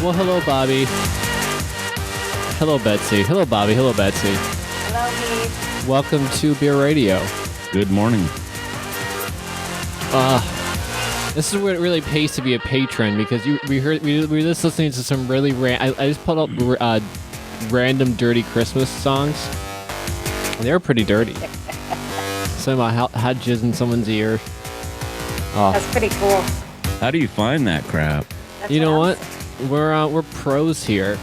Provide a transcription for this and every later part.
Well, hello, Bobby. Hello, Betsy. Hello, Bobby. Hello, Betsy. Hello, Heath. Welcome to BEERadio. Good morning. This is where it really pays to be a patron because we were just listening to some really I just pulled up random dirty Christmas songs. They were pretty dirty. Something about hot jizz in someone's ear. Oh. That's pretty cool. How do you find that crap? That's You know what? awesome. We're pros here.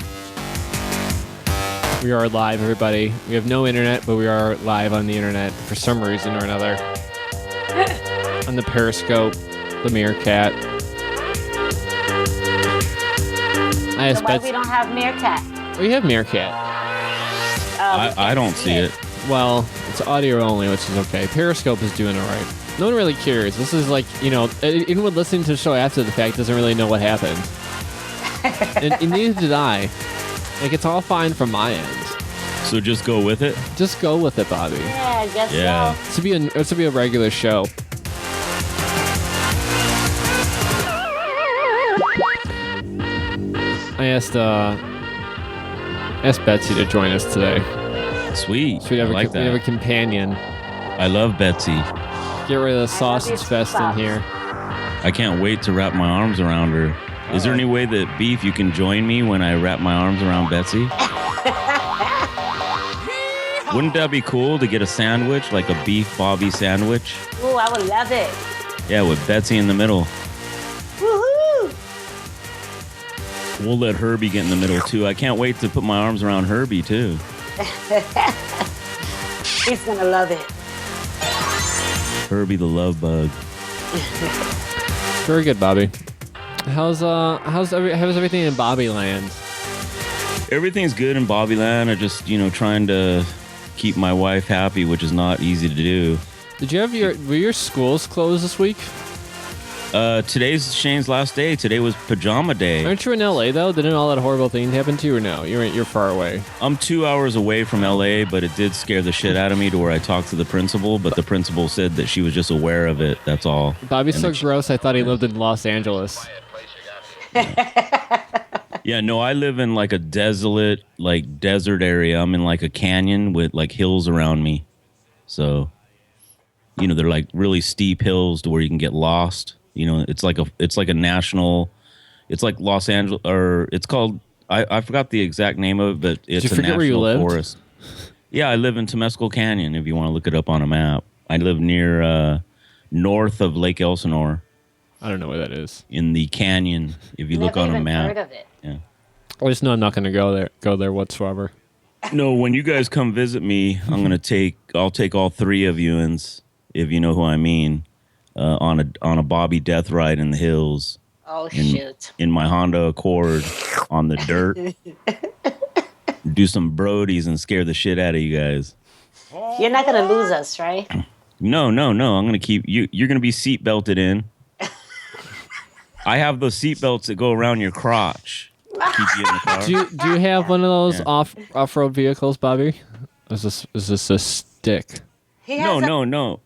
We are live, everybody. We have no internet, but we are live on the internet for some reason or another. On the Periscope, the Meerkat. I So why we don't have Meerkat? We have Meerkat. I don't see it. Well, it's audio only, which is okay. Periscope is doing all right. No one really cares. This is like, anyone listening to the show after the fact doesn't really know what happened. and neither did I. Like, it's all fine from my end. So just go with it? Just go with it, Bobby. Yeah, I guess Yeah. so. It should be a regular show. I asked Betsy to join us today. Sweet. So we have I we have a companion. I love Betsy. Get rid of the love sausage these fest in socks. here. I can't wait to wrap my arms around her. Is there any way that Beef, you can join me when I wrap my arms around Betsy? Wouldn't that be cool to get a sandwich, like a Beef Bobby sandwich? Ooh, I would love it. Yeah, with Betsy in the middle. Woohoo! We'll let Herbie get in the middle, too. I can't wait to put my arms around Herbie, too. He's gonna love it. Herbie the love bug. Very good, Bobby. How's everything in Bobby Land? Everything's good in Bobbyland. I just, trying to keep my wife happy, which is not easy to do. Did you have were your schools closed this week? Today's Shane's last day. Today was pajama day. Aren't you in LA though? Didn't all that horrible thing happen to you or no? You're far away. I'm 2 hours away from LA, but it did scare the shit out of me to where I talked to the principal, but the principal said that she was just aware of it. That's all. Bobby's And so gross. I thought he lived in Los Angeles. Yeah, no, I live in like a desolate, like desert area. I'm in like a canyon with like hills around me. So, they're like really steep hills to where you can get lost. It's like a national, it's like Los Angeles, or it's called, I forgot the exact name of it, but it's a national forest. Yeah, I live in Temescal Canyon, if you want to look it up on a map. I live near, north of Lake Elsinore. I don't know where that is. In the canyon, if you look on a map. Heard of it. Yeah. I just know I'm not going to go there whatsoever. No, when you guys come visit me, I'll take all three of you, if you know who I mean, on a Bobby death ride in the hills. Oh, shoot. In my Honda Accord on the dirt. Do some Brodies and scare the shit out of you guys. You're not gonna lose us, right? No. I'm going to keep you. You're going to be seat belted in. I have those seat belts that go around your crotch. Keep you in the car. Do you have one of those Yeah. off-road vehicles, Bobby? Is this a stick? He has No.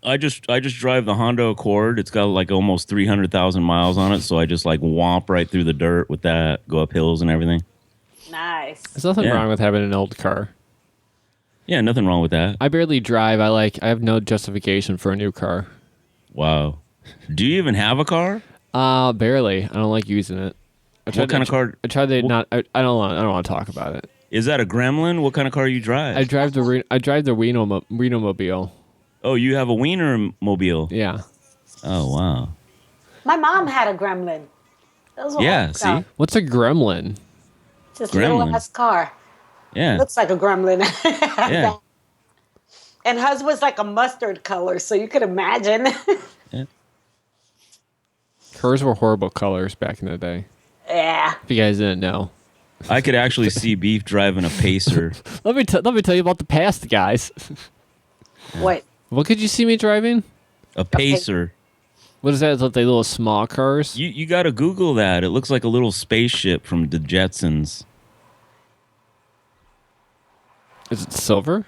I just drive the Honda Accord. It's got like almost 300,000 miles on it, so I just like womp right through the dirt with that, go up hills and everything. Nice. There's nothing Yeah. wrong with having an old car. Yeah, nothing wrong with that. I barely drive. I have no justification for a new car. Wow. Do you even have a car? Barely. I don't like using it. What kind of car? I tried to not. I don't want to talk about it. Is that a Gremlin? What kind of car you drive? I drive the Wienermobile. Oh, you have a Wiener mobile. Yeah. Oh, wow. My mom had a Gremlin. That was Yeah, see? What's a gremlin? Just a little Gremlin. ass car. Yeah. Looks like a Gremlin. Yeah. And hers was like a mustard color, so you could imagine. Hers were horrible colors back in the day. Yeah. If you guys didn't know. I could actually see Beef driving a Pacer. Let me tell you about the past, guys. What? What could you see me driving? A Pacer. What is that? Is that the little small cars? You got to Google that. It looks like a little spaceship from the Jetsons. Is it silver?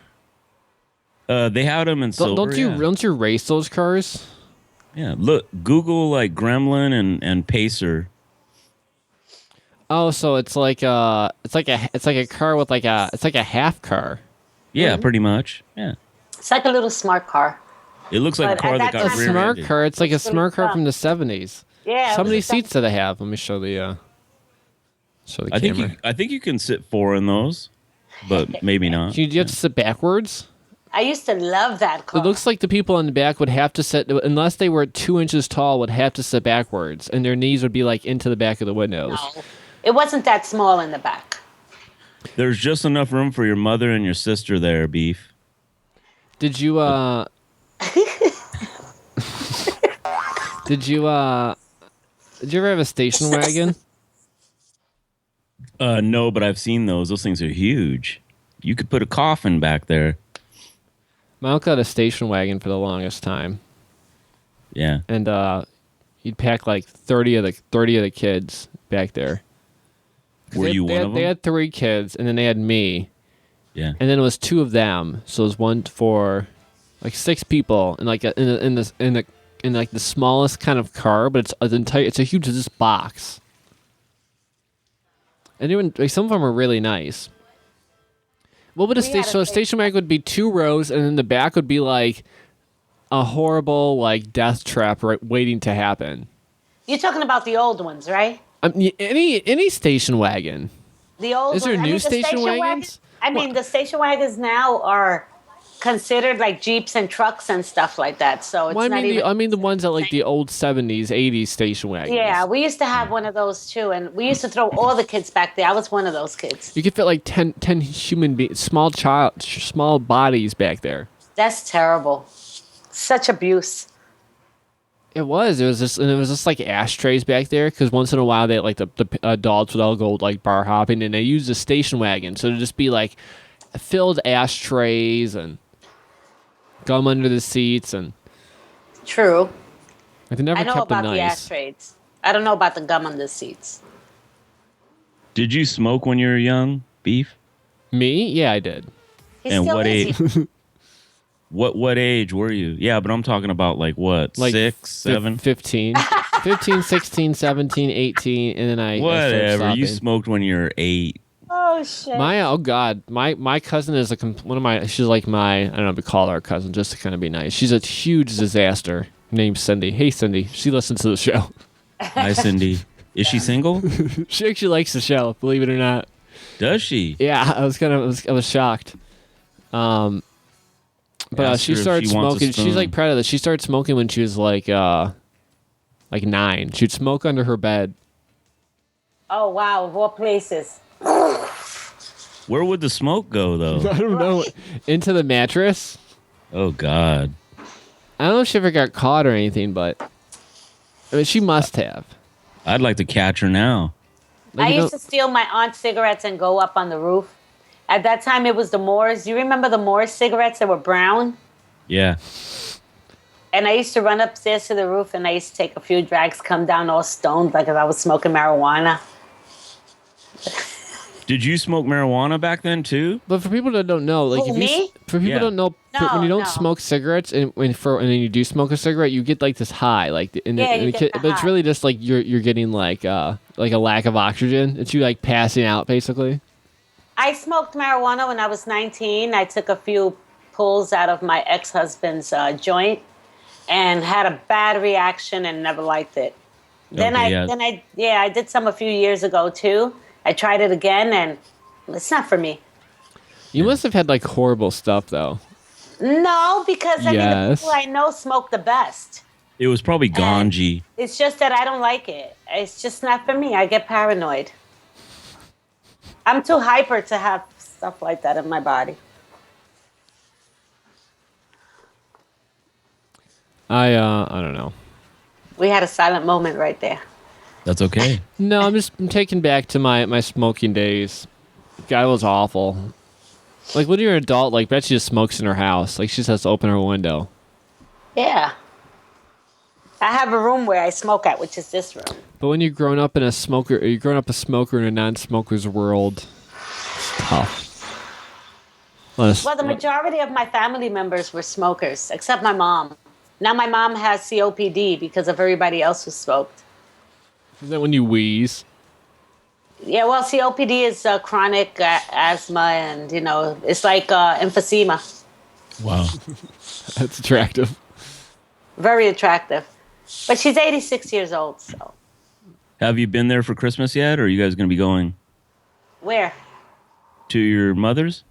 They had them in silver. Don't you race those cars? Yeah, look, Google like Gremlin and Pacer. Oh, so it's like a car with it's like a half car. Yeah, pretty much. Yeah. It's like a little smart car. It looks like a But at car that that got A time, smart rear-ended. car. It's like a It's really smart car dumb. from the 70s. Yeah. How it was many a dumb- seats do they have? Let me show the I think camera. I think you can sit 4 in those, but maybe not. You have to sit backwards. I used to love that car. It looks like the people in the back would have to sit, unless they were 2 inches tall, would have to sit backwards, and their knees would be like into the back of the windows. No, it wasn't that small in the back. There's just enough room for your mother and your sister there, Beef. Did you did you ever have a station wagon? No, but I've seen those. Those things are huge. You could put a coffin back there. My uncle had a station wagon for the longest time, Yeah. and he'd pack like 30 of the kids back there. Were you one of They them? had 3 kids, and then they had me, Yeah. and then it was 2 of them. So it was one for like 6 people, and like in like the smallest kind of car, but it's a huge just box. And even like, some of them are really nice. What would a We had station? So a station wagon would be 2 rows, and then the back would be like a horrible like death trap waiting to happen. You're talking about the old ones, right? Any station wagon. The old Is there ones. new the station wagons? wagons. I mean, the station wagons now are considered like Jeeps and trucks and stuff like that. So it's Well, not even. I mean the ones that like the old 70s, 80s station wagons. Yeah, we used to have one of those too, and we used to throw all the kids back there. I was one of those kids. You could fit like 10 human beings, small bodies back there. That's terrible. Such abuse. It was just like ashtrays back there, because once in a while they like the adults would all go like bar hopping, and they use the station wagon, so it'd just be like filled ashtrays and gum under the seats, and True. like, they never I know kept them about the nice. ashtrays. I don't know about the gum on the seats. Did you smoke when you were young, Beef? Me? Yeah, I did. He And still what is. age? What age were you? Yeah, but I'm talking about like what? Like 6, 7? 15, 15, 16, 17, 18, and then I started Whatever. You stopping. smoked when you were 8. Oh shit. Oh god, my cousin is she's like my, I don't know, we call her a cousin just to kind of be nice. She's a huge disaster. Named Cindy. Hey Cindy, she listens to the show. Hi, Cindy. Is she single? She actually likes the show, believe it or not. Does she? Yeah, I was shocked. But Ask she her if started she wants a smoking. She's spoon. like proud of this. She started smoking when she was like 9. She'd smoke under her bed. Oh wow, of all places. Where would the smoke go, though? I don't know. Into the mattress. Oh, God. I don't know if she ever got caught or anything, but I mean, she must have. I'd like to catch her now. Like, I you used to steal my aunt's cigarettes and go up on the roof. At that time, it was the Moors. You remember the Moors cigarettes that were brown? Yeah. And I used to run upstairs to the roof, and I used to take a few drags, come down all stoned like if I was smoking marijuana. Did you smoke marijuana back then, too? But for people that don't know, like Who, if you me? for people Yeah. don't know, No, when you don't no. smoke cigarettes and and then you do smoke a cigarette, you get like this high, like Yeah, you get the but it's high. really just like you're getting like a lack of oxygen. It's you like passing out basically. I smoked marijuana when I was 19. I took a few pulls out of my ex-husband's joint and had a bad reaction and never liked it. Then Okay, yeah. I did some a few years ago too. I tried it again and it's not for me. You must have had like horrible stuff though. No, because I mean the Yes. people I know smoke the best. It was probably ganji. It's just that I don't like it. It's just not for me. I get paranoid. I'm too hyper to have stuff like that in my body. I don't know. We had a silent moment right there. That's okay. No, I'm taken back to my smoking days. Guy was awful. Like when you're an adult, like Betsy just smokes in her house. Like she just has to open her window. Yeah. I have a room where I smoke at, which is this room. But when you're growing up a smoker in a non-smoker's world, it's tough. Well, the majority of my family members were smokers, except my mom. Now my mom has COPD because of everybody else who smoked. Is that when you wheeze? Yeah, well, COPD is chronic asthma, and it's like emphysema. Wow. That's attractive. Very attractive. But she's 86 years old, so. Have you been there for Christmas yet, or are you guys going to be going Where? to your mother's?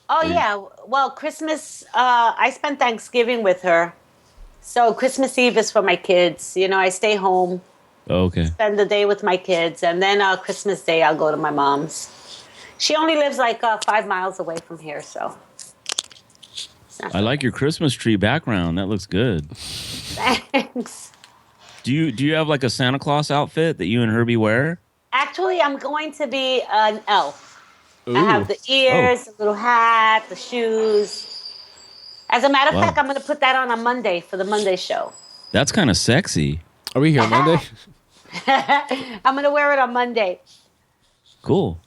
Oh, yeah. Well, Christmas, I spent Thanksgiving with her. So Christmas Eve is for my kids. I stay home, Oh, okay. spend the day with my kids, and then Christmas Day I'll go to my mom's. She only lives like 5 miles away from here, so. I like your Christmas tree background. That looks good. Thanks. Do you have like a Santa Claus outfit that you and Herbie wear? Actually, I'm going to be an elf. Ooh. I have the ears, the little hat, the shoes. As a matter of Wow. fact, I'm going to put that on Monday for the Monday show. That's kind of sexy. Are we here Monday? I'm going to wear it on Monday. Cool.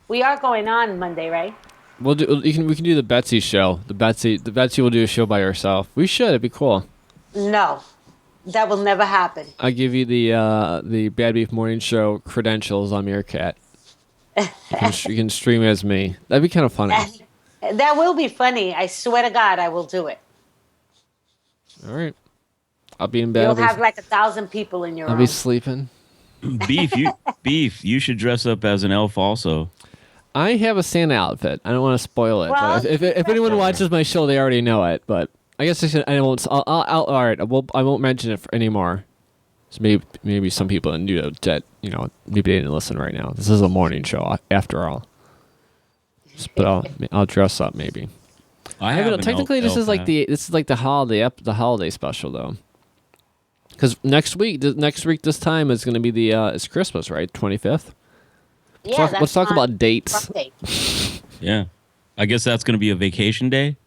We are going on Monday, right? We can do the Betsy show. The Betsy will do a show by herself. We should. It'd be cool. No, that will never happen. I give you the Bad Beef Morning Show credentials on Meerkat. You can stream as me. That'd be kind of funny. That will be funny. I swear to God, I will do it. All right. I'll be in bed. You'll have like 1,000 people in your I'll room. be sleeping. Beef, you should dress up as an elf also. I have a Santa outfit. I don't want to spoil it. Well, but if anyone watches my show, they already know it. But I guess I won't. All right. I won't mention it anymore. So maybe some people maybe they didn't listen right now. This is a morning show after all. But I'll dress up maybe. Technically, this is like the holiday special though. Because next week this time is going to be it's Christmas, right? 25th. Yeah, Let's talk about dates. Yeah. I guess that's going to be a vacation day.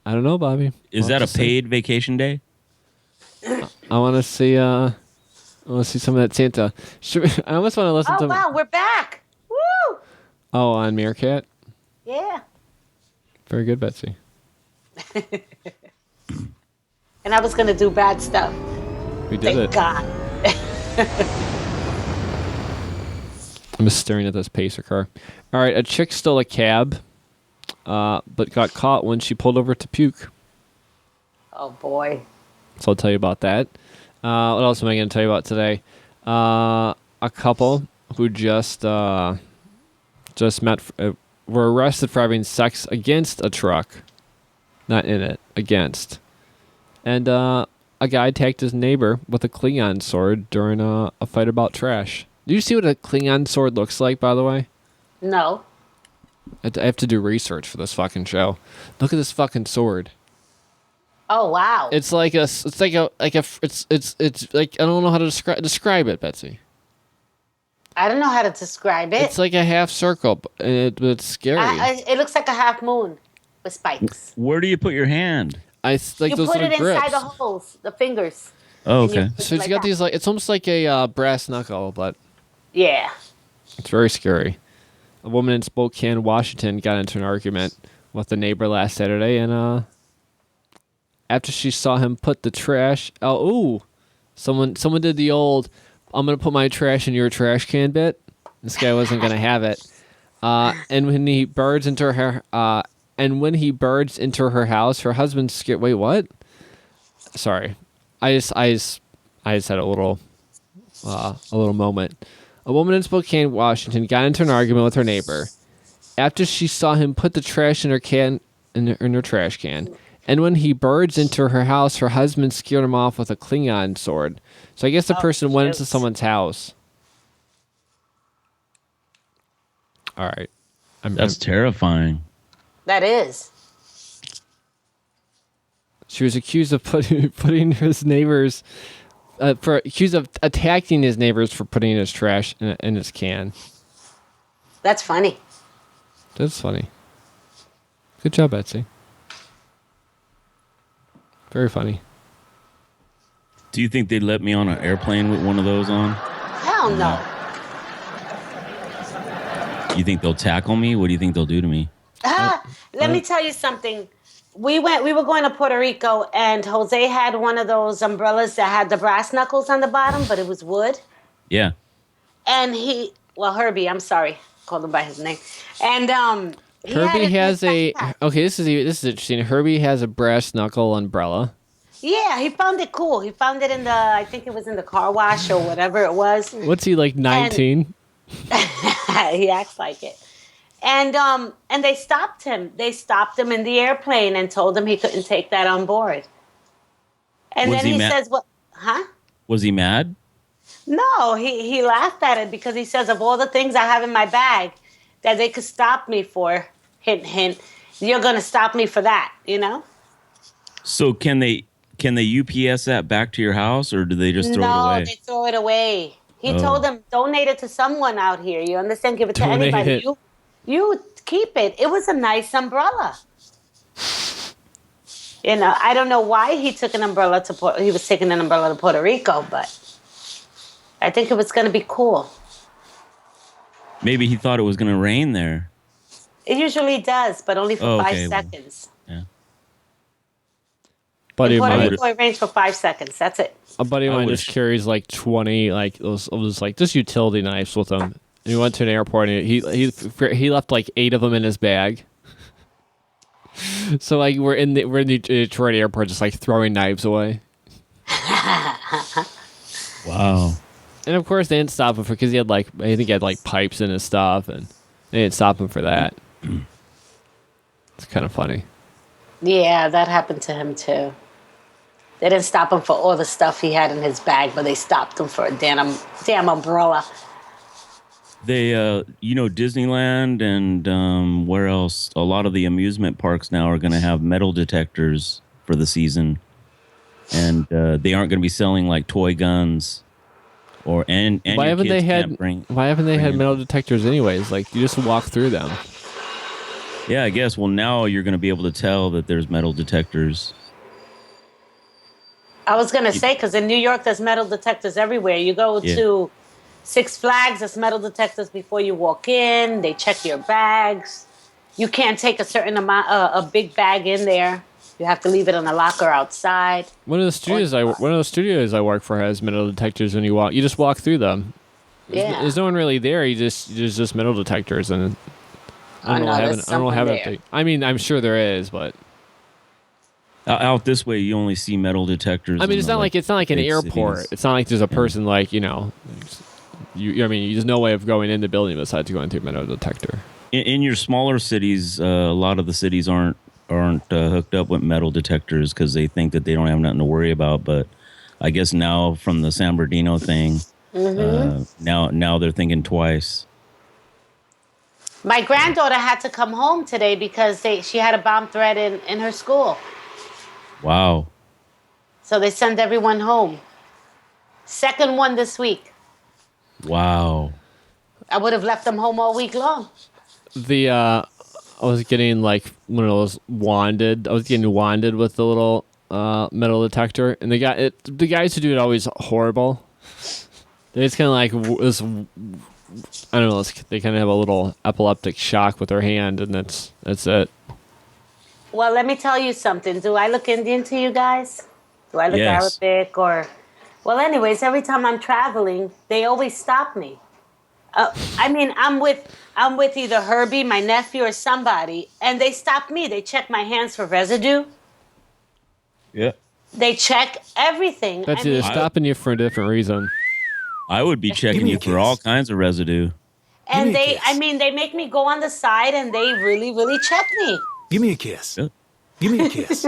I don't know, Bobby. Is that a paid vacation day? I want to see. I want to see some of that Santa. I almost want to listen to. Oh wow, we're back! Woo! Oh, on Meerkat. Yeah. Very good, Betsy. And I was gonna do bad stuff. We did it. Thank God. I'm just staring at this pacer car. All right, a chick stole a cab, but got caught when she pulled over to puke. Oh boy. So I'll tell you about that. What else am I going to tell you about today? A couple who just met were arrested for having sex against a truck, not in it, against. And a guy attacked his neighbor with a Klingon sword during a fight about trash. Do you see what a Klingon sword looks like, by the way? No. I have to do research for this fucking show. Look at this fucking sword. Oh wow. It's like I don't know how to describe it, Betsy. I don't know how to describe it. It's like a half circle, but it's scary. It looks like a half moon with spikes. Where do you put your hand? You those put it little grips. inside the holes, the fingers. Oh, And you okay. put it So it's like got that. these it's almost like a brass knuckle, but Yeah. it's very scary. A woman in Spokane, Washington, got into an argument with a neighbor last Saturday, and after she saw him put the trash, someone did the old, "I'm gonna put my trash in your trash can" bit. This guy wasn't gonna have it, and when he birds into her, house, her husband scared. Wait, what? Sorry, I just had a little moment. A woman in Spokane, Washington, got into an argument with her neighbor after she saw him put the trash in her trash can. And when he birds into her house, her husband scared him off with a Klingon sword. So I guess the person went into someone's house. All right. That's terrifying. That is. She was accused of putting his neighbors, accused of attacking his neighbors for putting his trash in his can. That's funny. That's funny. Good job, Betsy. Very funny. Do you think they'd let me on an airplane with one of those on? Hell no. You think they'll tackle me? What do you think they'll do to me? Let me tell you something. We were going to Puerto Rico, and Jose had one of those umbrellas that had the brass knuckles on the bottom, but it was wood. Yeah. And Herbie, I'm sorry, called him by his name. And he had Herbie it in his has a backpack. okay. This is interesting. Herbie has a brass knuckle umbrella. Yeah, he found it cool. He found it in I think it was in the car wash or whatever it was. What's he like? And 19? he acts like it. And they stopped him. They stopped him in the airplane and told him he couldn't take that on board. And Was then he he mad? says, "What? Huh?" Was he mad? No, he laughed at it because he says, of all the things I have in my bag that they could stop me for, hint, hint, you're going to stop me for that, you know? So can they UPS that back to your house, or do they just throw it No, away? they throw it away. He Oh. told them, donate it to someone out here. You understand? Give it to Donate anybody. it. You keep it. It was a nice umbrella. You know, I don't know why he took an umbrella he was taking an umbrella to Puerto Rico, but I think it was going to be cool. Maybe he thought it was going to rain there. It usually does, but only for 5 Okay, well, seconds. yeah. Buddy In of Puerto mine, Rico, it rains for 5 seconds. That's it. a buddy of I mine wish- just carries like 20 like those like just utility knives with him. And he went to an airport and he left like 8 of them in his bag. So like we're in the Detroit airport just like throwing knives away. Wow. And of course they didn't stop him because he had like I think he had like pipes in his stuff and they didn't stop him for that. It's kind of funny. Yeah, that happened to him too. They didn't stop him for all the stuff he had in his bag, but they stopped him for a damn umbrella. They, Disneyland and where else? A lot of the amusement parks now are going to have metal detectors for the season, and they aren't going to be selling like toy guns. And Why your haven't they kids had can't bring in- metal detectors anyways? Like you just walk through them. Yeah, I guess. Well, now you're going to be able to tell that there's metal detectors. I was going to say, because in New York, there's metal detectors everywhere. You go to Six Flags, there's metal detectors before you walk in. They check your bags. You can't take a certain amount, a big bag in there. You have to leave it in a locker outside. One of the studios I work for has metal detectors when you walk. You just walk through them. Yeah. There's no one really there. There's just metal detectors and I don't there's know someone have there. it. I mean, I'm sure there is, but Out this way, you only see metal detectors. I mean, in it's the, not like an big airport. cities. It's not like there's a person like there's no way of going in the building besides going through a metal detector. In your smaller cities, a lot of the cities aren't hooked up with metal detectors because they think that they don't have nothing to worry about. But I guess now from the San Bernardino thing, now they're thinking twice. My granddaughter had to come home today because she had a bomb threat in her school. Wow. So they send everyone home. Second one this week. Wow. I would have left them home all week long. I was getting like one of those wanded. I was getting wanded with the little metal detector, and the guys who do it are always horrible. They just kind of like this. I don't know. They kind of have a little epileptic shock with their hand, and that's it. Well, let me tell you something. Do I look Indian to you guys? Do I look Yes. Arabic or? Well, anyways, every time I'm traveling, they always stop me. I mean, I'm with either Herbie, my nephew, or somebody, and they stop me. They check my hands for residue. Yeah. They check everything. That's I either mean, stopping you for a different reason. I would be checking me you a for all kiss. kinds of residue. and Give me a they, kiss. I mean, they make me go on the side, and they really, really check me. Give me a kiss. Yeah. Give me a kiss.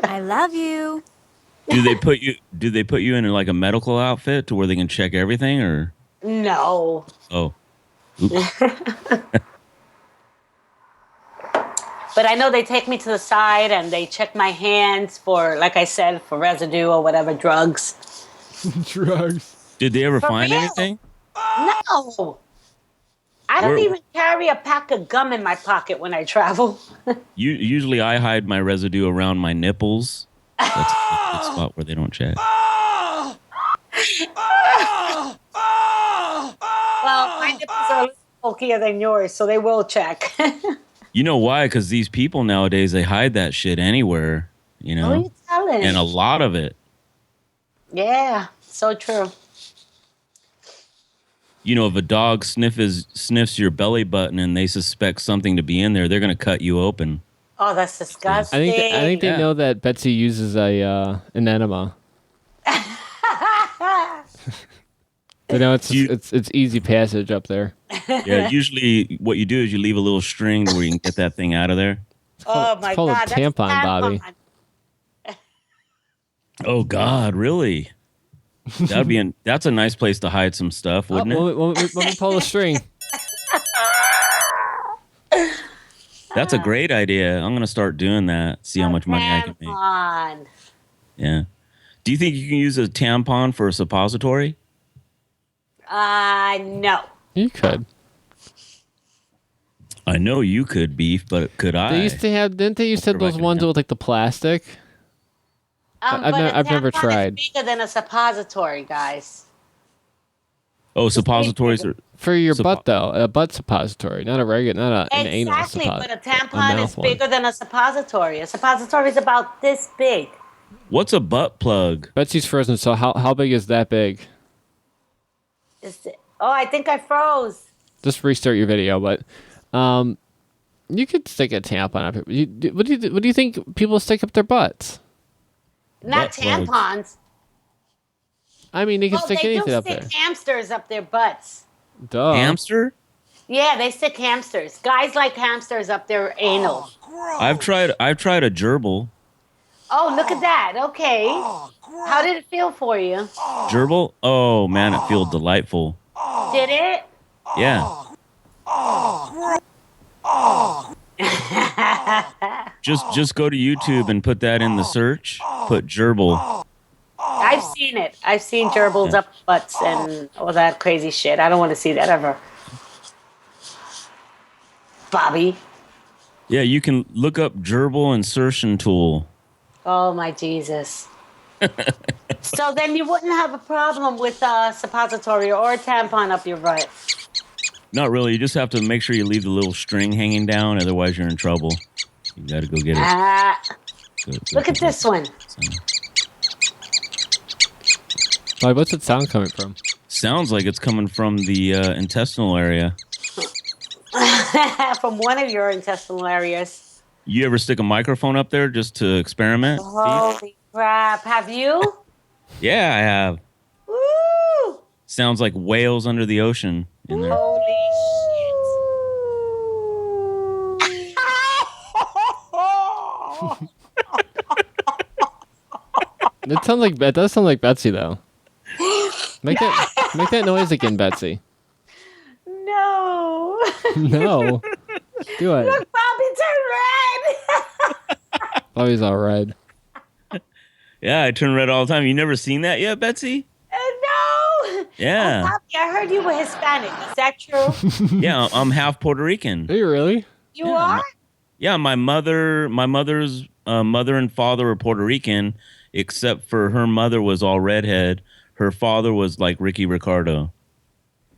I love you. Do they put you in like a medical outfit to where they can check everything, or No. oh, oops. But I know they take me to the side and they check my hands for, like I said, for residue or whatever, drugs. Drugs. Did they ever For find real? anything? No. I don't Where- even carry a pack of gum in my pocket when I travel. Usually I hide my residue around my nipples. That's a good spot where they don't check. Well, my nipples are a little bulkier than yours, so they will check. You know why? Because these people nowadays, they hide that shit anywhere, you Who know? are you telling? And a lot of it. Yeah, so true. If a dog sniffs your belly button and they suspect something to be in there, they're going to cut you open. Oh, that's disgusting. I think they Yeah. know that Betsy uses an enema. They know it's easy passage up there. Yeah, usually what you do is you leave a little string where you can get that thing out of there. Oh my it's called God, a tampon, Bobby. Oh God, really? That's a nice place to hide some stuff, wouldn't it? Let me pull the string. That's a great idea. I'm gonna start doing that. See how much money I can make. Tampon. Yeah. Do you think you can use a tampon for a suppository? No. You could. I know you could, Beef, but could I? They used to have. Didn't they used to have those ones with like the plastic? I've never tried. It's bigger than a suppository, guys. Oh, suppositories are For your butt though, a butt suppository, not a regular, not an anal Exactly, suppository. but a tampon is bigger than a suppository. A suppository is about this big. What's a butt plug? Betsy's frozen. So how big is that big? I think I froze. Just restart your video, but you could stick a tampon up here. What do you think people stick up their butts? Not Butt plugs. tampons. I mean, they can stick anything up They there. stick hamsters up their butts. Duh. Hamster? Yeah, they stick hamsters. Guys like hamsters up their anal. I've tried a gerbil. Oh, look at that. Okay. How did it feel for you? Gerbil? Oh man, it feels delightful. Did it? Yeah. Just go to YouTube and put that in the search. Put gerbil. I've seen it. I've seen gerbils up butts and all that crazy shit. I don't want to see that ever. Bobby. Yeah, you can look up gerbil insertion tool. Oh my Jesus. So then you wouldn't have a problem with a suppository or a tampon up your butt. Not really. You just have to make sure you leave the little string hanging down. Otherwise, you're in trouble. You got to go get it. Look at this one. Like, what's that sound coming from? Sounds like it's coming from the intestinal area. From one of your intestinal areas. You ever stick a microphone up there just to experiment? Holy crap. Have you? Yeah, I have. Woo! Sounds like whales under the ocean in there. Holy That does sound like Betsy though. Make that noise again, Betsy. shit. No. No. Do it. Look, Bobby turned red. Bobby's all red. Yeah, I turn red all the time. You never seen that yet, Betsy? No. Yeah. Oh, Bobby, I heard you were Hispanic. Is that true? Yeah, I'm half Puerto Rican. Are you really? You are? Yeah, my mother's mother and father were Puerto Rican, except for her mother was all redhead. Her father was like Ricky Ricardo.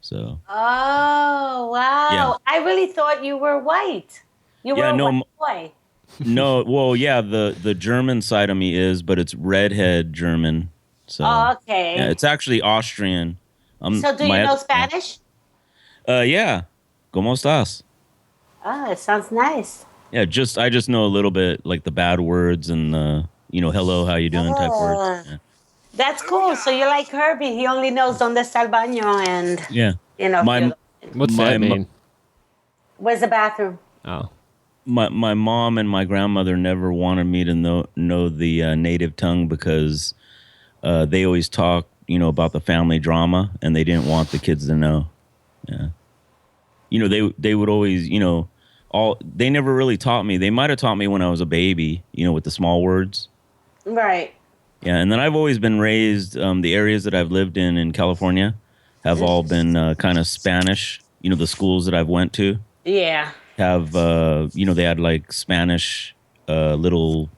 So. Oh, wow. Yeah. I really thought you were white. You were a white boy. No, well, yeah, the German side of me is, but it's redhead German. So. Oh, okay. Yeah, it's actually Austrian. So do you know Spanish? Yeah. ¿Cómo estás? Oh, it sounds nice. Yeah, I just know a little bit, like the bad words and the, hello, how you doing type words. Yeah. That's cool. So you're like Herbie. He only knows donde está el baño and, Yeah. What's that mean? Where's the bathroom? Oh. My mom and my grandmother never wanted me to know the native tongue because they always talk, about the family drama, and they didn't want the kids to know. Yeah. They would always, they never really taught me. They might have taught me when I was a baby, with the small words. Right. Yeah, and then I've always been raised, the areas that I've lived in California have all been kind of Spanish. The schools that I've went to. Yeah. Have, they had like Spanish little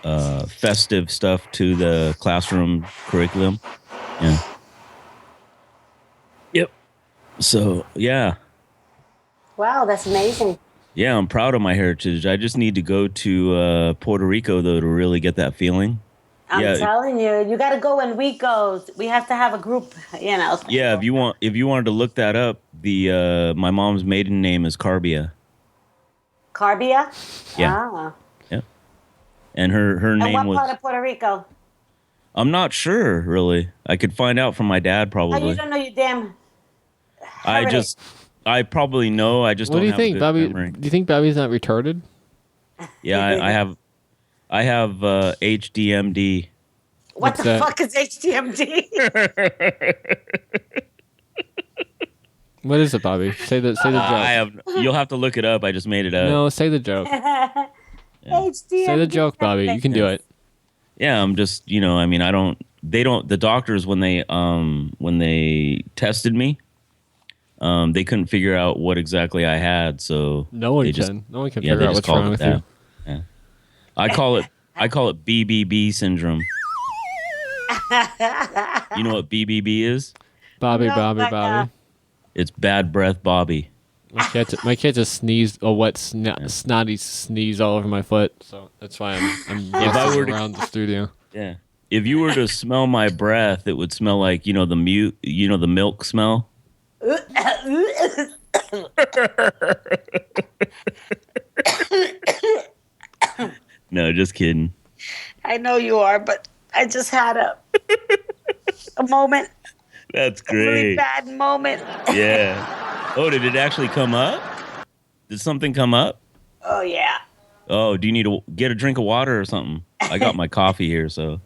festive stuff to the classroom curriculum. Yeah. Yep. So, yeah. Wow, that's amazing. Yeah, I'm proud of my heritage. I just need to go to Puerto Rico, though, to really get that feeling. I'm telling you, you got to go when we go. We have to have a group, you know. Yeah, if you wanted to look that up, my mom's maiden name is Carbia. Carbia? Yeah. Ah. Yeah. And her And name what was part of Puerto Rico? I'm not sure really. I could find out from my dad Oh, probably. you don't know your damn heritage. I probably know. I just What don't do you have a think, good Bobby? memory. Do you think Bobby's not retarded? Yeah, I have HDMD. What What's the that? fuck is HDMD? What is it, Bobby? Say the joke. You'll have to look it up. I just made it up. No, say the joke. HDMD. Say the joke, Bobby. You can do it. Yeah, I'm just, I mean, the doctors when they tested me, they couldn't figure out what exactly I had, so No one can figure out what's wrong with you. Yeah. I call it BBB syndrome. You know what BBB is? Bobby, No, Bobby, my Bobby. It's bad breath Bobby. My cat just sneezed a wet snotty sneeze all over my foot, so that's why I'm messing around the studio. Yeah. If you were to smell my breath, it would smell like, the milk smell. No, just kidding. I know you are, but I just had a moment. That's A really great. bad moment. Yeah. Oh, did it actually come up? Did something come up? Oh, yeah. Oh, do you need to get a drink of water or something? I got my coffee here, so.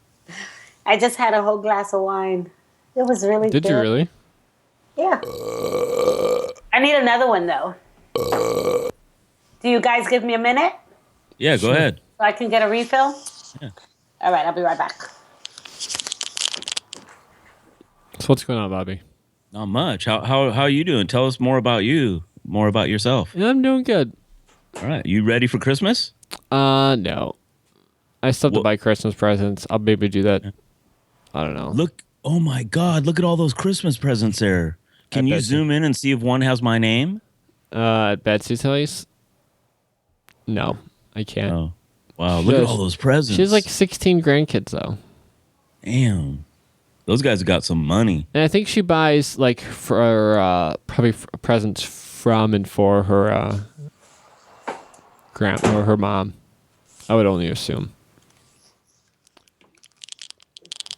I just had a whole glass of wine. It was really good. Did you really? Yeah. I need another one, though. Do you guys give me a minute Yeah, go ahead. so I can get a refill? Yeah. All right, I'll be right back. So what's going on, Bobby? Not much. How are you doing? Tell us more about you, more about yourself. Yeah, I'm doing good. All right. You ready for Christmas? No. I still have to buy Christmas presents. I'll maybe do that. I don't know. Look, oh my God, look at all those Christmas presents there. Can you zoom in and see if one has my name? At Betsy's place? No, I can't. Oh, wow. Look at all those presents. She has like 16 grandkids, though. Damn. Those guys got some money. And I think she buys like for probably presents from and for her grandma or her mom. I would only assume.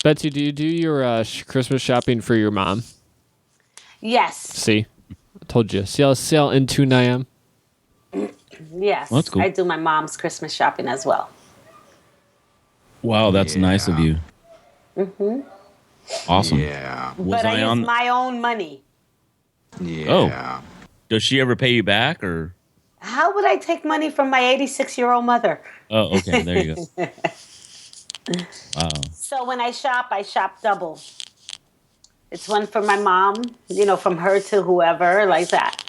Betsy, do you do your Christmas shopping for your mom? Yes. See, I told you. See how in tune I am. Yes. Well, that's cool. I do my mom's Christmas shopping as well. Wow, that's nice of you. Mm-hmm. Awesome. Yeah. But I use my own money. Yeah. Oh. Does she ever pay you back or? How would I take money from my 86-year-old mother? Oh, okay. There you go. Wow. So when I shop double. It's one for my mom, from her to whoever, like that.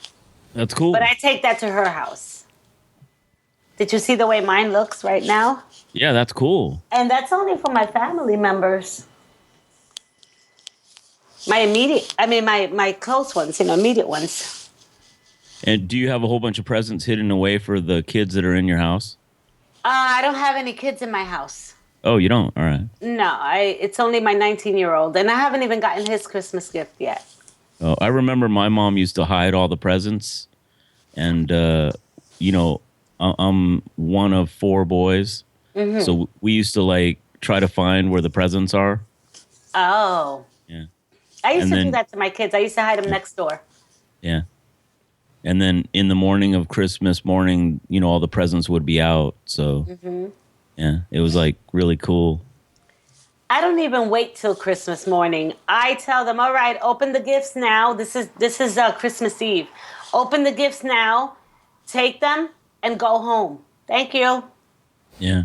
That's cool. But I take that to her house. Did you see the way mine looks right now? Yeah, that's cool. And that's only for my family members. My close ones, immediate ones. And do you have a whole bunch of presents hidden away for the kids that are in your house? I don't have any kids in my house. Oh, you don't? All right. No, it's only my 19-year-old, and I haven't even gotten his Christmas gift yet. Oh, I remember my mom used to hide all the presents, and I'm one of 4 boys, so we used to try to find where the presents are. Oh. Yeah. I used to do that to my kids. I used to hide them next door. Yeah. And then in the morning of Christmas morning, all the presents would be out. So, yeah, it was really cool. I don't even wait till Christmas morning. I tell them, all right, open the gifts now. This is Christmas Eve. Open the gifts now, take them, and go home. Thank you. Yeah.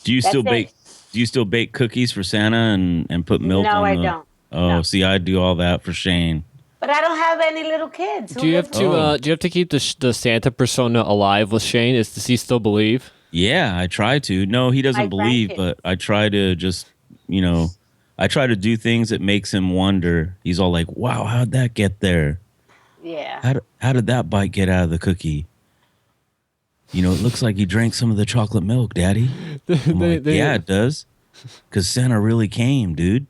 Do you still bake cookies for Santa and put milk on No, the... I don't. Oh, No. see, I do all that for Shane. But I don't have any little kids. Do you have to keep the Santa persona alive with Shane? Does he still believe? Yeah, I try to. No, he doesn't believe, but I try to just, I try to do things that makes him wonder. He's all like, wow, how'd that get there? Yeah. How did that bite get out of the cookie? It looks like you drank some of the chocolate milk, Daddy. I'm like, yeah, it does. Because Santa really came, dude.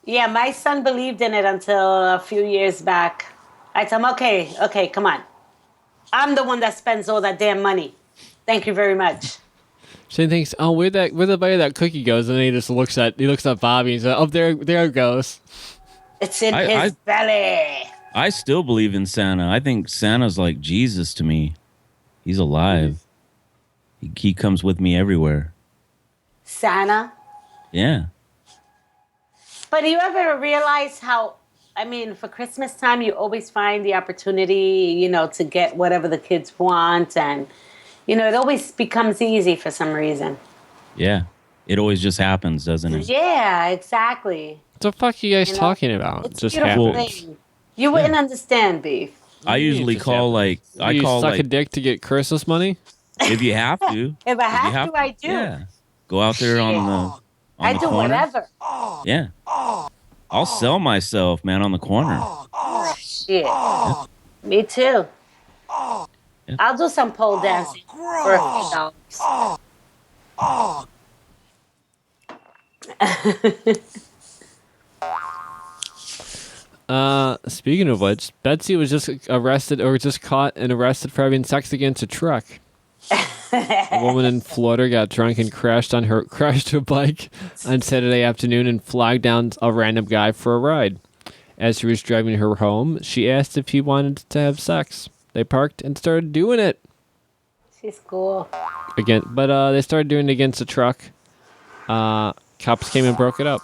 Yeah, my son believed in it until a few years back. I told him, okay, come on. I'm the one that spends all that damn money. Thank you very much. Shane thinks, oh, where the bite of that cookie goes, and then he looks at Bobby and says, oh, there it goes. It's in his belly. I still believe in Santa. I think Santa's like Jesus to me. He's alive. He comes with me everywhere. Santa? Yeah. But do you ever realize how, for Christmas time, you always find the opportunity, to get whatever the kids want. And, it always becomes easy for some reason. Yeah. It always just happens, doesn't it? Yeah, exactly. What the fuck are you guys talking about? It's just a beautiful happens. thing. You wouldn't understand, Beef. I usually call you suck a dick to get Christmas money? If you have to. If I have to, I do. Yeah. Go out there on I the do corner. whatever. Yeah. I'll sell myself, man, on the corner. Shit. Me too. Yeah. I'll do some pole dancing for $50. Speaking of which, Betsy was just caught and arrested for having sex against a truck. A woman in Florida got drunk and crashed her bike on Saturday afternoon and flagged down a random guy for a ride. As she was driving her home, she asked if he wanted to have sex. They parked and started doing it. She's cool. But they started doing it against a truck. Cops came and broke it up.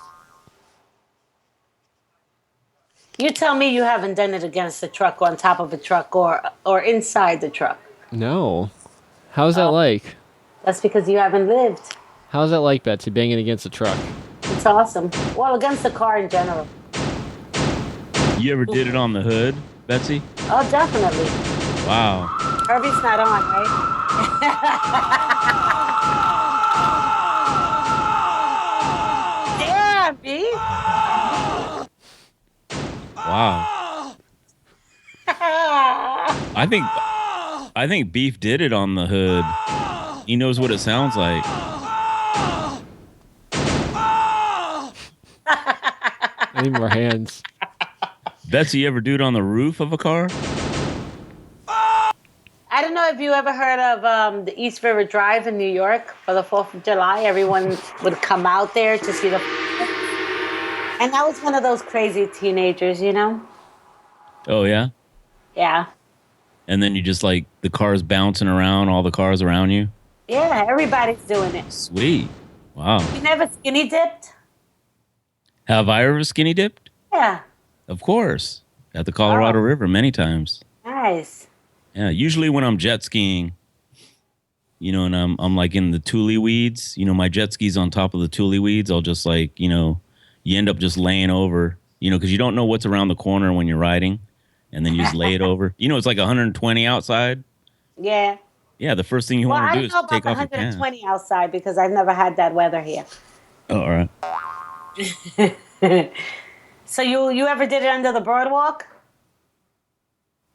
You tell me you haven't done it against a truck or on top of a truck or inside the truck. No. How's that like? That's because you haven't lived. How's that like, Betsy, banging against a truck? It's awesome. Well, against the car in general. You ever did it on the hood, Betsy? Oh, definitely. Wow. Herbie's not on, right? Yeah, B. Wow. I think Beef did it on the hood. He knows what it sounds like. I need more hands. Betsy, you ever do it on the roof of a car? I don't know if you ever heard of the East River Drive in New York for the 4th of July. Everyone would come out there to see the... And I was one of those crazy teenagers, Oh, yeah? Yeah. And then you just the cars bouncing around, all the cars around you? Yeah, everybody's doing it. Sweet. Wow. You never skinny dipped? Have I ever skinny dipped? Yeah. Of course. At the Colorado River many times. Nice. Yeah, usually when I'm jet skiing, and I'm in the tule weeds, my jet ski's on top of the tule weeds, I'll just you end up just laying over, because you don't know what's around the corner when you're riding, and then you just lay it over. It's 120 outside. Yeah. Yeah, the first thing you want to do is take off your pants. I don't know about the 120 outside because I've never had that weather here. Oh, all right. So you ever did it under the boardwalk?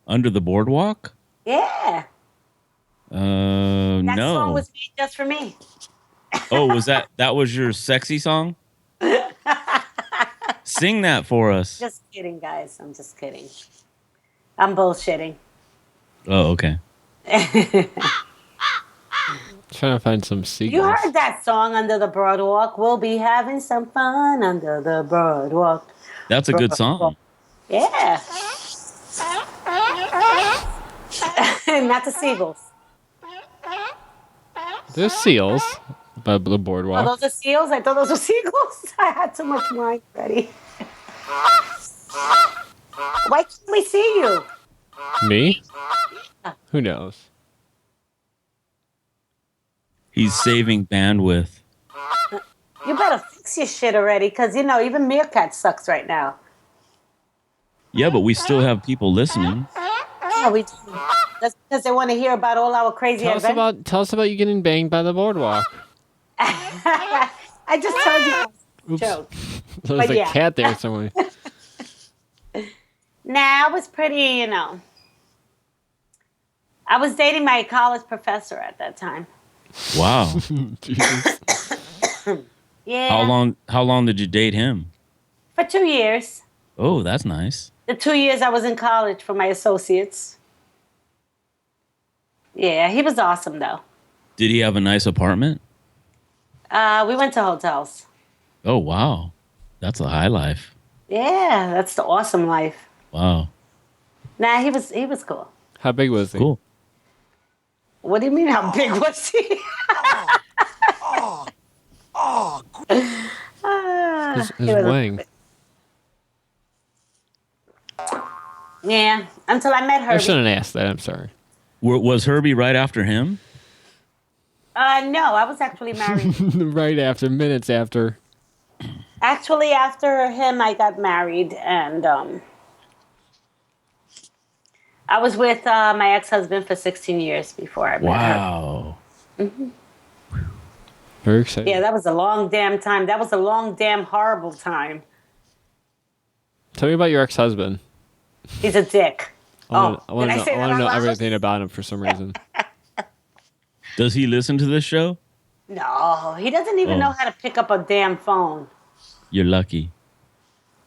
Under the boardwalk? Yeah. No. That song was made just for me. Oh, that was your sexy song? Sing that for us. Just kidding, guys. I'm just kidding. I'm bullshitting. Oh, okay. Trying to find some seagulls. You heard that song, Under the Boardwalk. We'll be having some fun under the boardwalk. That's a good song. Yeah. Not the seagulls. There's seals by the boardwalk. Oh, those are seals? I thought those were seagulls. I had too much wine ready. Why can't we see you? Me? Who knows? He's saving bandwidth. You better fix your shit already, because, even Meerkat sucks right now. Yeah, but we still have people listening. Yeah, we do. That's because they want to hear about all our crazy adventures. Tell us about you getting banged by the boardwalk. I just told you. Oops. Joke. There's a cat there somewhere. Nah, it was pretty, I was dating my college professor at that time. Wow. Jesus. Yeah. How long did you date him? For 2 years. Oh, that's nice. The 2 years I was in college for my associates. Yeah, he was awesome though. Did he have a nice apartment? We went to hotels. Oh, wow. That's a high life. Yeah, that's the awesome life. Wow. Nah, he was cool. How big was he? Cool. What do you mean? How big was he? His He was- wang. Yeah, until I met I Herbie. shouldn't ask that. I'm sorry. Was Herbie right after him? No, I was actually married. Right after, minutes after. Actually, after him, I got married, and I was with my ex-husband for 16 years before I met her. Wow. Very exciting. Yeah, that was a long damn time. That was a long damn horrible time. Tell me about your ex-husband. He's a dick. I want did I say to that know out loud? everything about him for some reason. Does he listen to this show? No, he doesn't even know how to pick up a damn phone. You're lucky.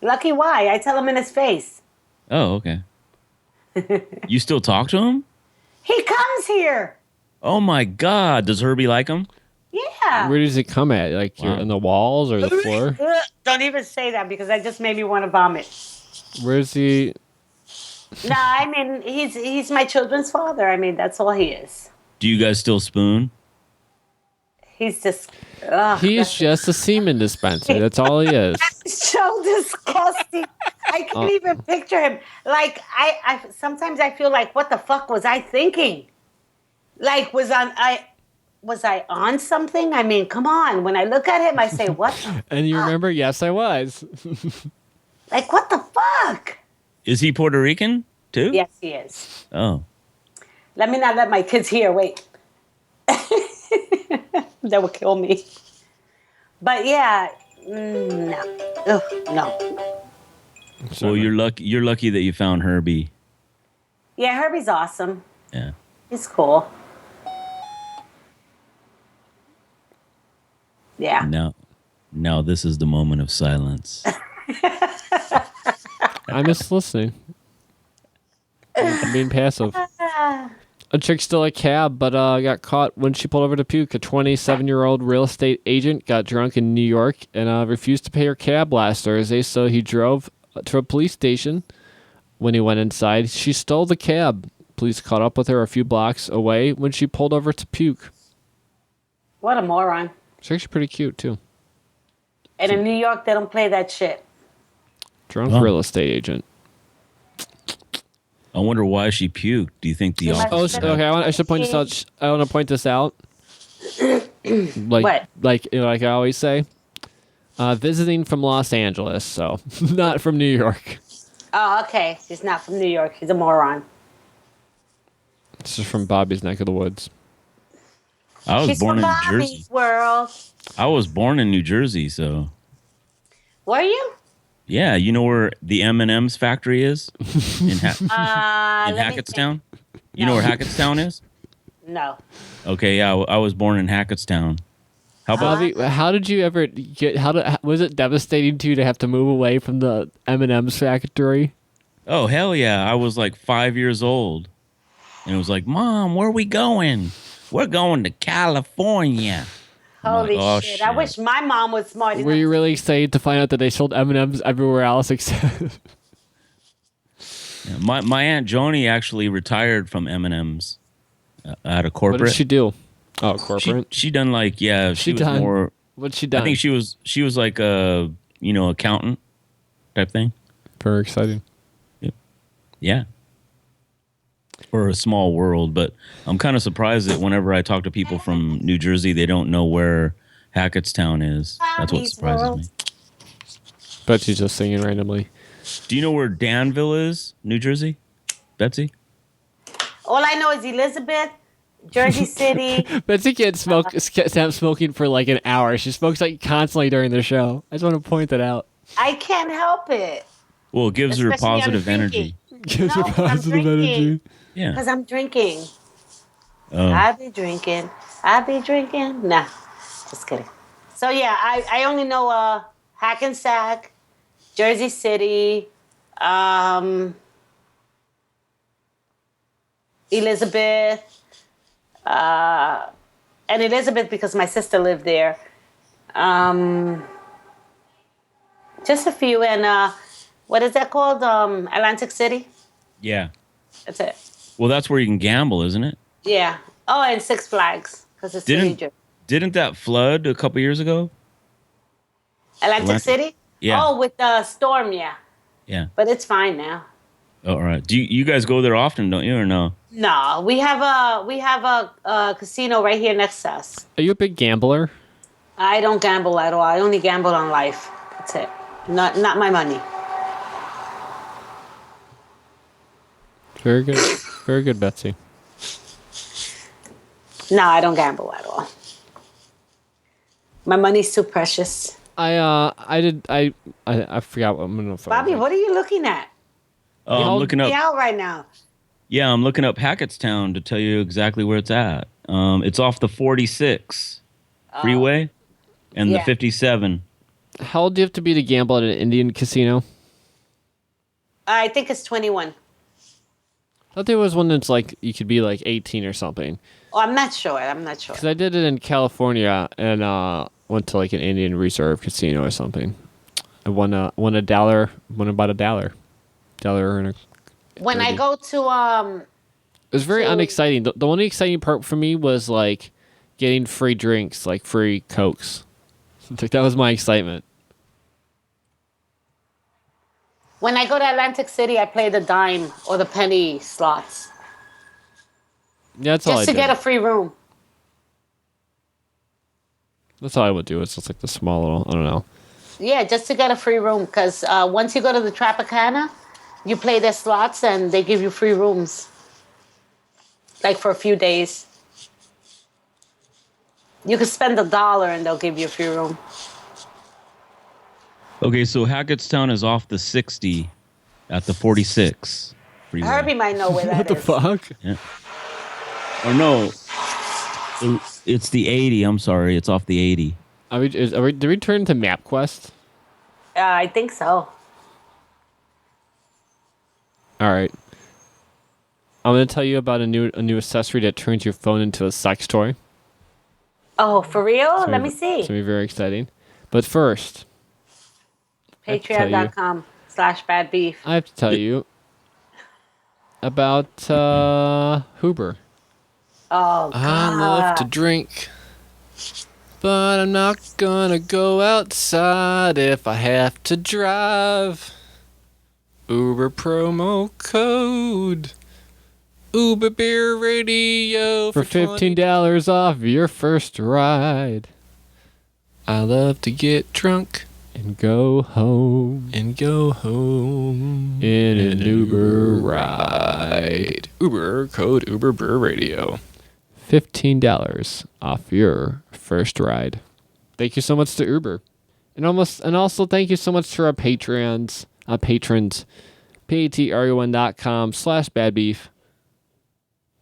Lucky why? I tell him in his face. Oh, okay. You still talk to him? He comes here. Oh my God. Does Herbie like him? Yeah. Where does it come at? Like you're Wow. on the walls or the floor? Ugh, don't even say that because that just made me want to vomit. Where's he? No, I mean he's my children's father. I mean that's all he is. Do you guys still spoon? He's just. Ugh, He's that's just a semen dispenser. That's all he is. so disgusting. I can't even picture him. Like I sometimes I feel like what the fuck was I thinking? Like was I on something? I mean, come on. When I look at him, I say, what the And you remember? Yes, I was. like what the fuck? Is he Puerto Rican too? Yes, he is. Oh. Let me not let my kids hear. Wait. That would kill me. But yeah, no. Ugh, no. Well, you're lucky that you found Herbie. Yeah, Herbie's awesome. Yeah. He's cool. Yeah. Now this is the moment of silence. I miss listening. I'm being passive. A chick stole a cab, but got caught when she pulled over to puke. A 27-year-old real estate agent got drunk in New York and refused to pay her cab last Thursday, so he drove to a police station. When he went inside, she stole the cab. Police caught up with her a few blocks away when she pulled over to puke. What a moron. She's actually pretty cute, too. And in New York, they don't play that shit. Drunk Oh. real estate agent. I wonder why she puked. Do you think the She must- officer? Oh, okay. I should point this out. I want to point this out. What? Like I always say, visiting from Los Angeles, so not from New York. Oh, okay. He's not from New York. He's a moron. This is from Bobby's neck of the woods. I was She's born from in New Jersey. Bobby's world. I was born in New Jersey, so Were you? yeah. You know where the M&M's factory is in, in Let me Hackettstown. You No. know where Hackettstown is? think. No. Okay, yeah. I was born in Hackettstown. How about Bobby, how did you ever get? Was it devastating to you to have to move away from the M&M's factory? Oh, hell yeah. I was like 5 years old. And it was like, Mom, where are we going? We're going to California. I'm Holy like, oh, shit. I wish my mom was smart enough. Were you really excited to find out that they sold M&M's everywhere else except? Yeah, my Aunt Joni actually retired from M&M's out of What corporate. did she do? Oh, corporate. She done like, yeah, she was done- more, What'd she done? I think she was like a, accountant type thing. Very exciting. Yeah. For a small world, but I'm kind of surprised that whenever I talk to people from New Jersey, they don't know where Hackettstown is. That's what surprises me. Bet she's just singing randomly. Do you know where Danville is, New Jersey? Betsy? All I know is Elizabeth, Jersey City. Betsy can't stop smoking for like an hour. She smokes like constantly during the show. I just want to point that out. I can't help it. Well, it gives her Especially I'm positive drinking. energy. Gives her I'm positive drinking. energy. Yeah. Because I'm drinking. Oh. I be drinking. I be drinking. Nah, just kidding. So yeah, I only know Hackensack, Jersey City, Elizabeth, and Elizabeth because my sister lived there. Um, just a few, and what is that called? Atlantic City. Yeah. That's it. Well, that's where you can gamble, isn't it? Yeah. Oh, and Six Flags because it's in New Didn't Jersey. didn't that flood a couple years ago? Atlantic Atlantic. City. Yeah. Oh, with the storm, yeah. Yeah. But it's fine now. Oh, all right. Do you guys go there often, don't you, or no? No, we have a casino right here next to us. Are you a big gambler? I don't gamble at all. I only gamble on life. That's it. Not my money. Very good. Very good, Betsy. No, I don't gamble at all. My money's too precious. I forgot what I'm gonna. Bobby, what are you looking at? Oh, I'm looking Be up. out right now. Yeah, I'm looking up Hackettstown to tell you exactly where it's at. It's off the 46 freeway and the Yeah. 57. How old do you have to be to gamble at an Indian casino? I think it's 21. I thought there was one that's like you could be like 18 or something. Oh, I'm not sure. Because I did it in California and went to like an Indian Reserve casino or something. I won about $1. Dollar and a. When I go to It was very So- unexciting. The only exciting part for me was like getting free drinks, like free Cokes. Like that was my excitement. when I go to Atlantic City, I play the dime or the penny slots Yeah, that's all I just to did. get a free room. That's all I would do. It's just like the small little. I don't know. Yeah, just to get a free room. Because once you go to the Tropicana, you play their slots and they give you free rooms. Like for a few days. You could spend $1 and they'll give you a free room. Okay, so Hackettstown is off the 60 at the 46 freeway. Herbie might know where that What the is. fuck? Or no, it's the 80. I'm sorry, it's off the 80. Did we turn to MapQuest? I think so. All right. I'm going to tell you about a new accessory that turns your phone into a sex toy. Oh, for real? Let me It's see. going to be very exciting. But first, Patreon.com/badbeef. I have to tell you about Huber. Oh, God. I love to drink, but I'm not gonna go outside if I have to drive. Uber promo code Uber Beer Radio for $15 off your first ride. I love to get drunk and go home in an Uber ride. Uber code Uber Beer Radio. $15 off your first ride. Thank you so much to Uber. And also thank you so much to our patrons, patreon.com/badbeef.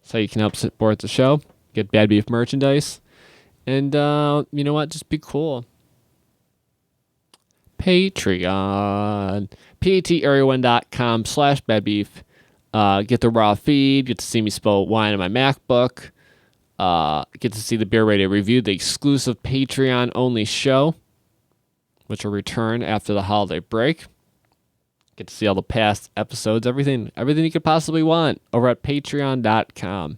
So you can help support the show, get Bad Beef merchandise, and you know what? Just be cool. Patreon. patreon.com/badbeef. Get the raw feed, get to see me spill wine on my MacBook. Get to see the Beer Radio review, the exclusive Patreon-only show, which will return after the holiday break. Get to see all the past episodes, everything you could possibly want over at patreon.com.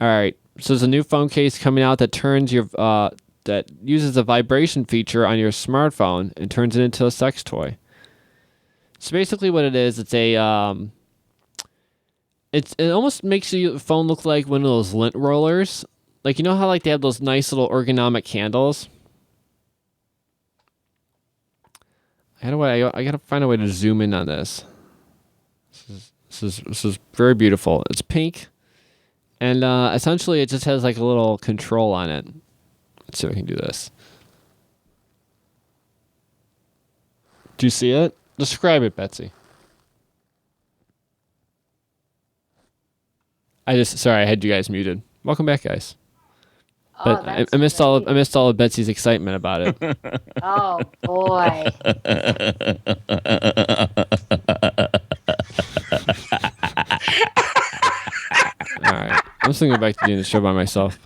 All right, so there's a new phone case coming out that turns your that uses a vibration feature on your smartphone and turns it into a sex toy. So basically, what it is, it's a it almost makes your phone look like one of those lint rollers. Like, you know how like they have those nice little ergonomic handles? I gotta find a way to zoom in on this. This is very beautiful. It's pink, and essentially it just has like a little control on it. Let's see if I can do this. Do you see it? Describe it, Betsy. Sorry, I had you guys muted. Welcome back, guys. Oh, But that's I missed all. great. I missed all of Betsy's excitement about it. Oh boy. All right, I'm just gonna go back to doing the show by myself.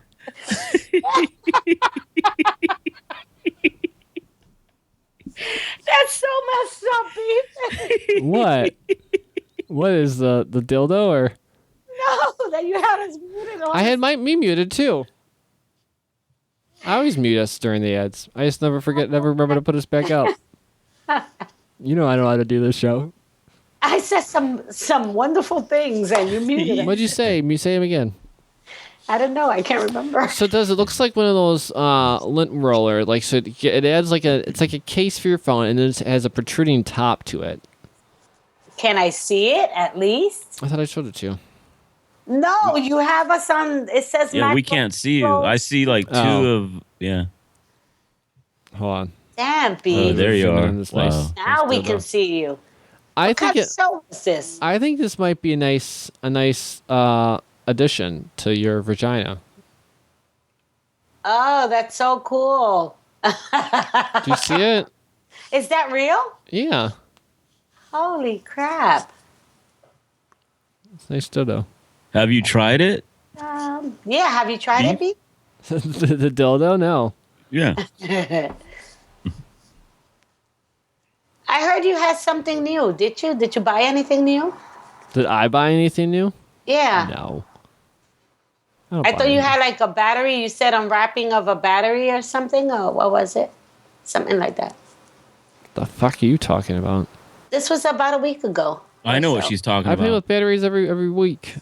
That's so messed up, Beef. What? What is the dildo or? No, that you had us muted on. I had me muted too. I always mute us during the ads. I just never remember to put us back up. You know I know how to do this show. I said some wonderful things and you muted us. What'd you say? Say them again. I don't know. I can't remember. So it looks like one of those lint roller, like so it adds it's like a case for your phone, and then it has a protruding top to it. Can I see it at least? I thought I showed it to you. No, you have us on. It says. Yeah, we MacBook can't see you. Pro. I see like two of yeah. Hold on. Damn, Oh, Beef. there you Zoom in are. on this Wow. nice- Now we dildo. can see you. I What think kind of show is this? I think this might be a nice addition to your vagina. Oh, that's so cool. Do you see it? Is that real? Yeah. Holy crap. It's a nice dildo. Have you tried it? Yeah, have you tried it, Beef? the dildo? No. Yeah. I heard you had something new. Did you? Did you buy anything new? Did I buy anything new? Yeah. No. I thought you had like a battery. You said unwrapping of a battery or something. Or what was it? Something like that. The fuck are you talking about? This was about a week ago. I know or what so. she's talking I play about. with batteries every week.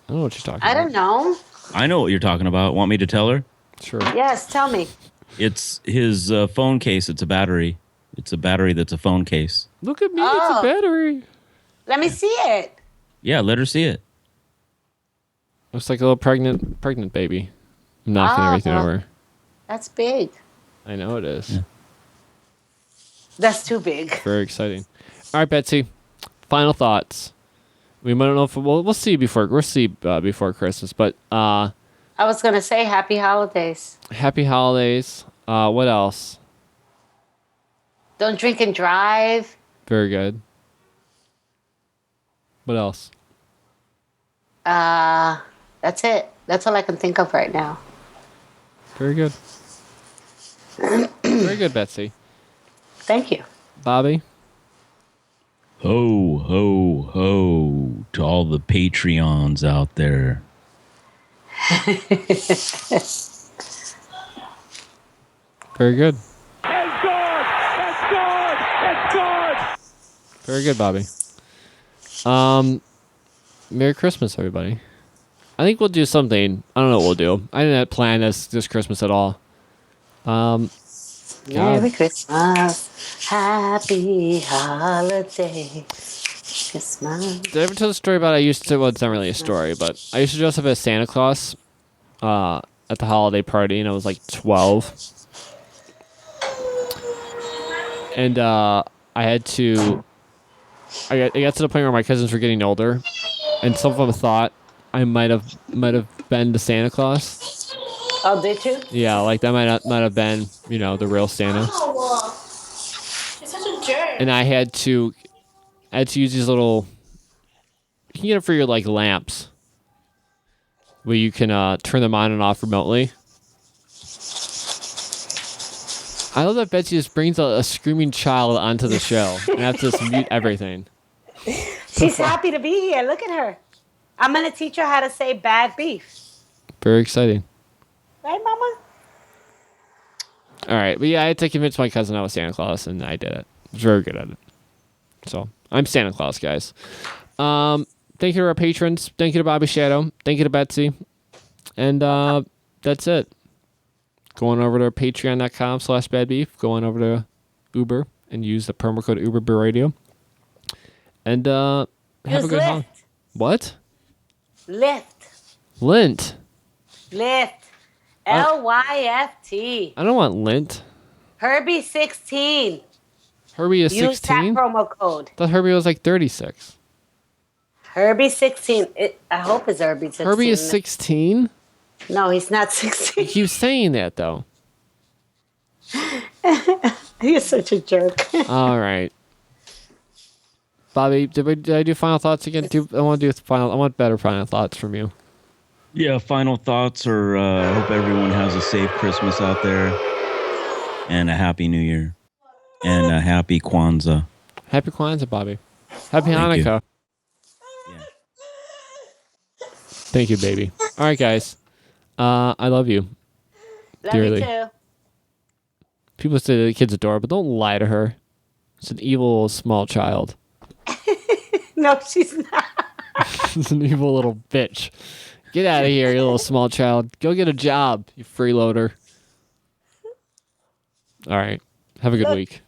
I know what you're talking I about. don't know. I know what you're talking about. Want me to tell her? Sure. Yes, tell me. It's his phone case. It's a battery. It's a battery that's a phone case. Look at me. It's Oh. a battery. Let me see it. Yeah, let her see it. Looks like a little pregnant baby. I'm knocking Oh. everything over. That's big. I know it is. That's too big. Very exciting. All right, Betsy. Final thoughts. We might don't know if we'll see before Christmas, but I was gonna say happy holidays. happy holidays. What else? Don't drink and drive. Very good. What else? That's it. That's all I can think of right now. Very good. Very good, Betsy. Thank you. Bobby. Ho, ho, ho to all the Patreons out there. Very good. It's good! It's good! It's good! Very good, Bobby. Merry Christmas, everybody. I think we'll do something. I don't know what we'll do. I didn't plan this Christmas at all. Merry Christmas. Happy holiday. Christmas. Did I ever tell the story about well, it's not really a story, but I used to dress up as Santa Claus at the holiday party, and I was like 12. And I got to the point where my cousins were getting older, and some of them thought I might have been the Santa Claus. Oh, did you? Yeah, like that might have been, the real Santa. You're such a jerk. And I had to use these little. You can get it for your like lamps, where you can turn them on and off remotely. I love that Betsy just brings a screaming child onto the show and I have to just mute everything. She's happy to be here. Look at her. I'm gonna teach her how to say bad beef. Very exciting. Right, Mama? All right, but yeah, I had to convince my cousin I was Santa Claus, and I did it. I was very good at it. So I'm Santa Claus, guys. Thank you to our patrons. Thank you to Bobby Shadow. Thank you to Betsy. And that's it. Going over to patreon.com/badbeef. Going over to Uber and use the promo code UberBeerRadio. And have Use a good holiday. Lyft. What? Lyft. Lint. Lyft. Lyft. I don't want lint. Herbie 16. Herbie is Use 16? that promo code. I thought Herbie was like 36. Herbie 16. I hope it's Herbie 16. Herbie is 16? No, he's not You 16. keep saying that, though. You're such a jerk. All right. Bobby, did I do final thoughts again? I want to do final. I want better final thoughts from you. Yeah, final thoughts are I hope everyone has a safe Christmas out there and a happy New Year and a happy Kwanzaa. Happy Kwanzaa, Bobby. Happy Thank you. Hanukkah. Yeah. Thank you, baby. All right, guys. I love you. Love Dearly. you too. People say the kid's adorable. Don't lie to her. It's an evil small child. No, she's not. It's an evil little bitch. Get out of here, you little small child. Go get a job, you freeloader. All right. Have a good week.